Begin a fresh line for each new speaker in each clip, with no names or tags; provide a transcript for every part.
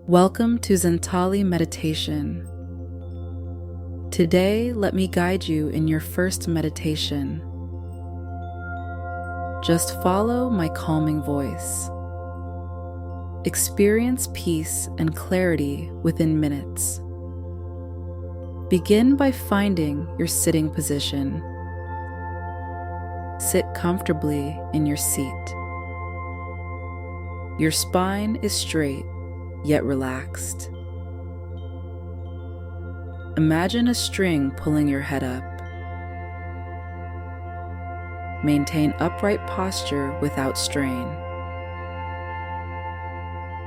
Welcome to Zentali Meditation. Today, let me guide you in your first meditation. Just follow my calming voice. Experience peace and clarity within minutes. Begin by finding your sitting position. Sit comfortably in your seat. Your spine is straight, yet relaxed. Imagine a string pulling your head up. Maintain upright posture without strain.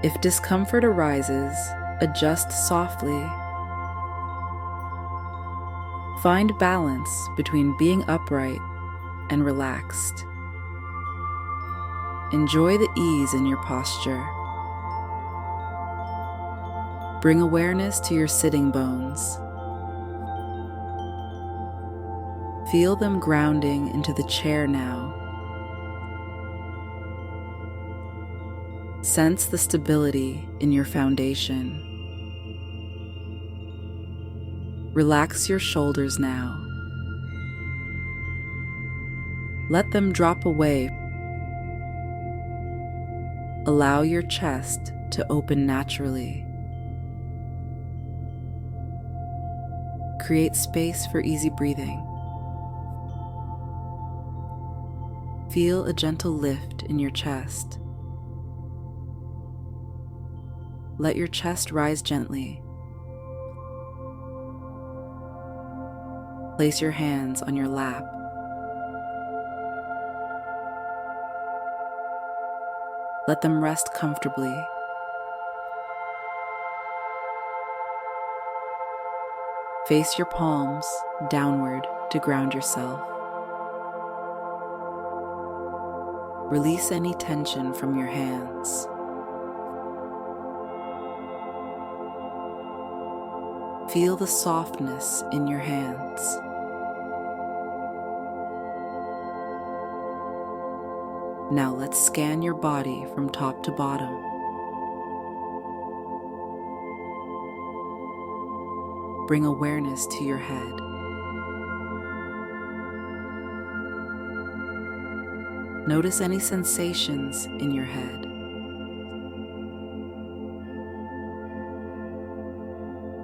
If discomfort arises, adjust softly. Find balance between being upright and relaxed. Enjoy the ease in your posture. Bring awareness to your sitting bones. Feel them grounding into the chair now. Sense the stability in your foundation. Relax your shoulders now. Let them drop away. Allow your chest to open naturally. Create space for easy breathing. Feel a gentle lift in your chest. Let your chest rise gently. Place your hands on your lap. Let them rest comfortably. Face your palms downward to ground yourself. Release any tension from your hands. Feel the softness in your hands. Now let's scan your body from top to bottom. Bring awareness to your head. Notice any sensations in your head.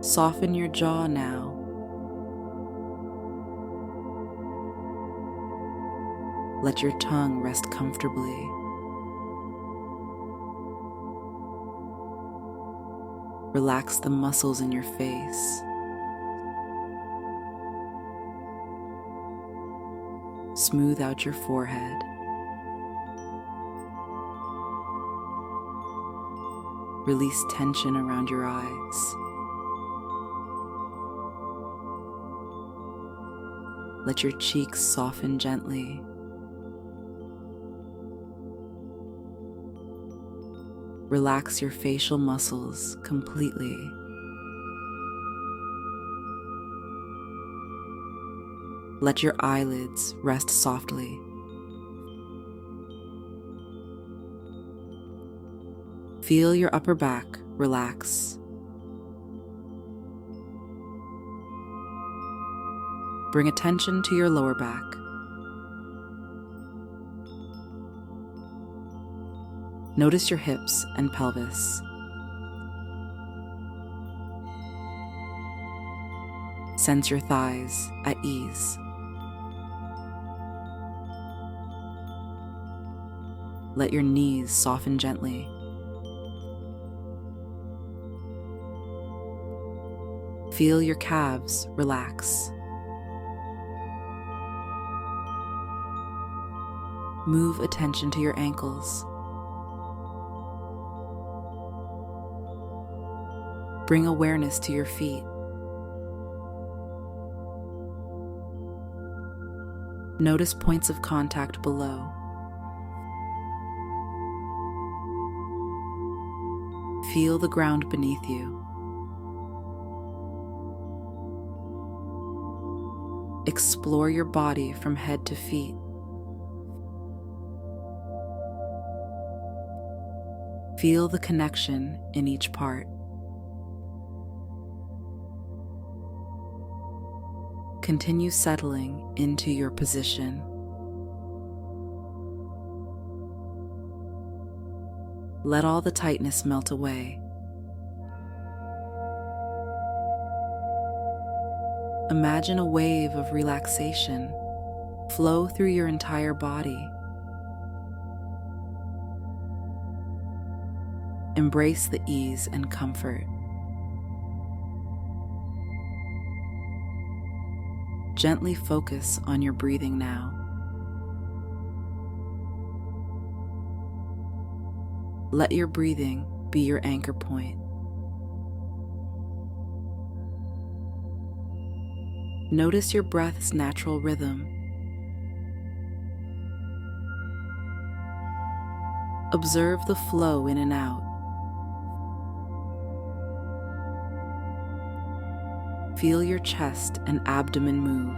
Soften your jaw now. Let your tongue rest comfortably. Relax the muscles in your face. Smooth out your forehead. Release tension around your eyes. Let your cheeks soften gently. Relax your facial muscles completely. Let your eyelids rest softly. Feel your upper back relax. Bring attention to your lower back. Notice your hips and pelvis. Sense your thighs at ease. Let your knees soften gently. Feel your calves relax. Move attention to your ankles. Bring awareness to your feet. Notice points of contact below. Feel the ground beneath you. Explore your body from head to feet. Feel the connection in each part. Continue settling into your position. Let all the tightness melt away. Imagine a wave of relaxation flow through your entire body. Embrace the ease and comfort. Gently focus on your breathing now. Let your breathing be your anchor point. Notice your breath's natural rhythm. Observe the flow in and out. Feel your chest and abdomen move.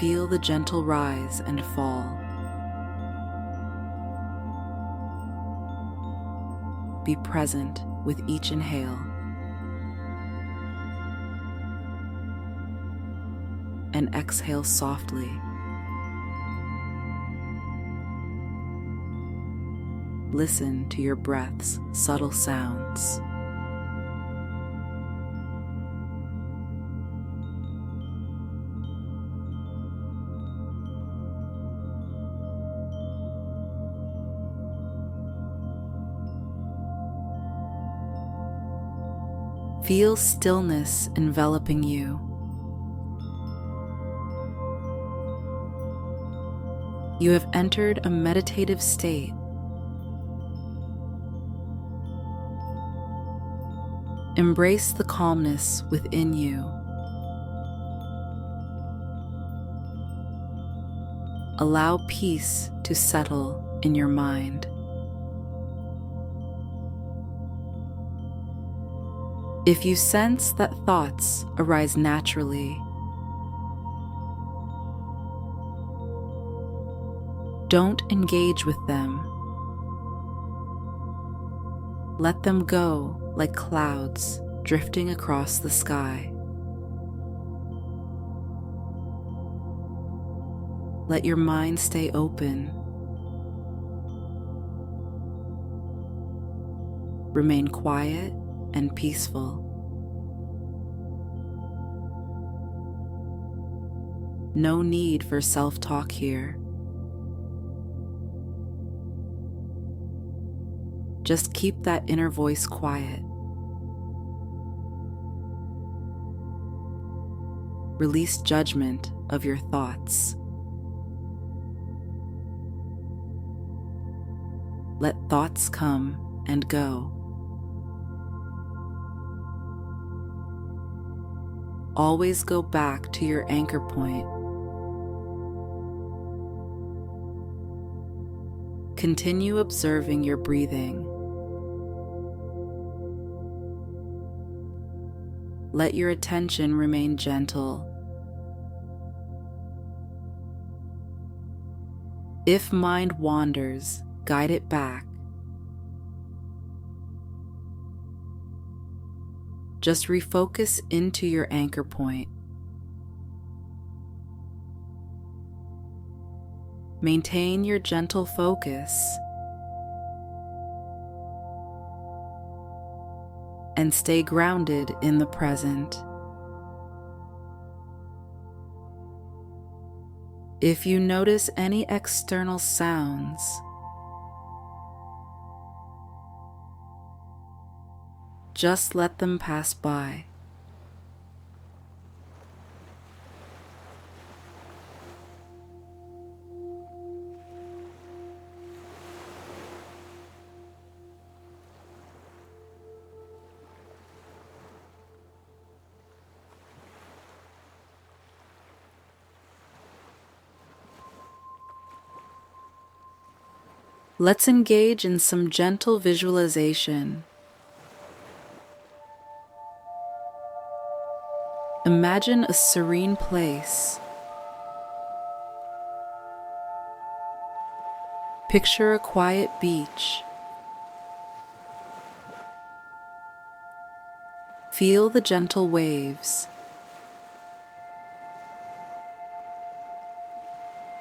Feel the gentle rise and fall. Be present with each inhale and exhale softly. Listen to your breath's subtle sounds. Feel stillness enveloping you. You have entered a meditative state. Embrace the calmness within you. Allow peace to settle in your mind. If you sense that thoughts arise naturally, don't engage with them. Let them go like clouds drifting across the sky. Let your mind stay open. Remain quiet and peaceful. No need for self-talk here. Just keep that inner voice quiet. Release judgment of your thoughts. Let thoughts come and go. Always go back to your anchor point. Continue observing your breathing. Let your attention remain gentle. If mind wanders, guide it back. Just refocus into your anchor point. Maintain your gentle focus and stay grounded in the present. If you notice any external sounds, just let them pass by. Let's engage in some gentle visualization. Imagine a serene place. Picture a quiet beach. Feel the gentle waves.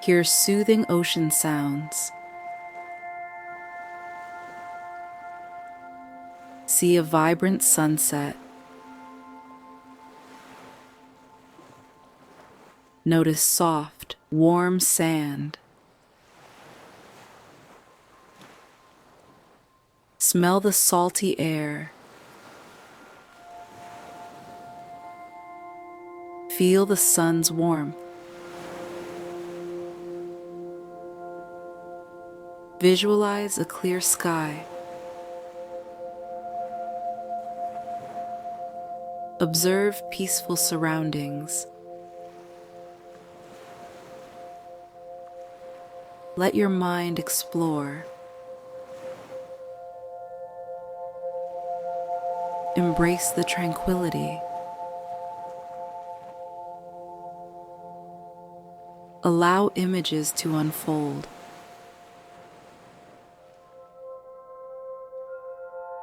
Hear soothing ocean sounds. See a vibrant sunset. Notice soft, warm sand. Smell the salty air. Feel the sun's warmth. Visualize a clear sky. Observe peaceful surroundings. Let your mind explore. Embrace the tranquility. Allow images to unfold.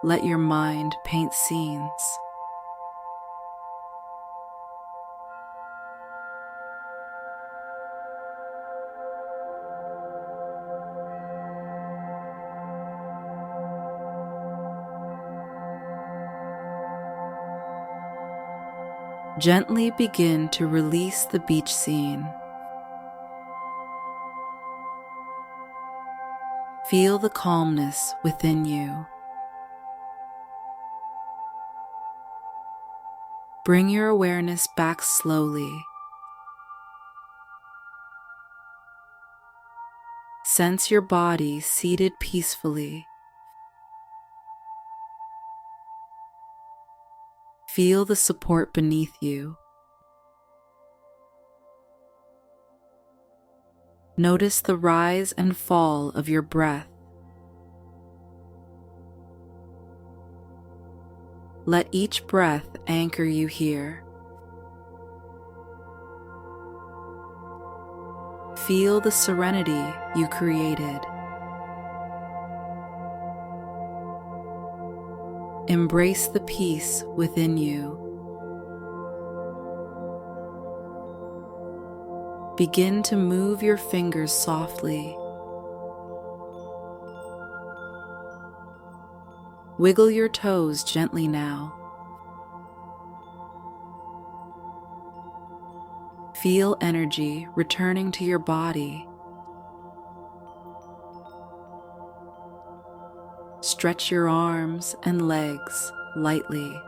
Let your mind paint scenes. Gently begin to release the beach scene. Feel the calmness within you. Bring your awareness back slowly. Sense your body seated peacefully. Feel the support beneath you. Notice the rise and fall of your breath. Let each breath anchor you here. Feel the serenity you created. Embrace the peace within you. Begin to move your fingers softly. Wiggle your toes gently now. Feel energy returning to your body. Stretch your arms and legs lightly.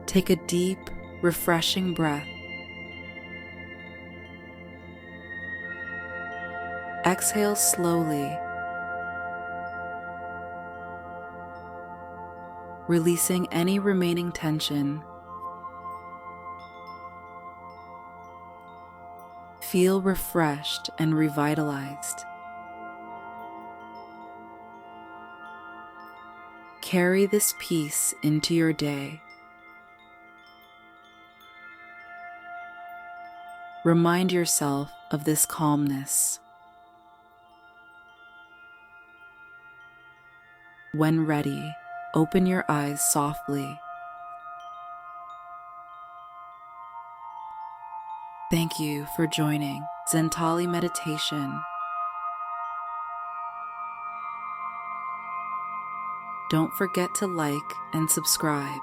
Take a deep, refreshing breath. Exhale slowly, releasing any remaining tension. Feel refreshed and revitalized. Carry this peace into your day. Remind yourself of this calmness. When ready, open your eyes softly. Thank you for joining Zentali Meditation. Don't forget to like and subscribe.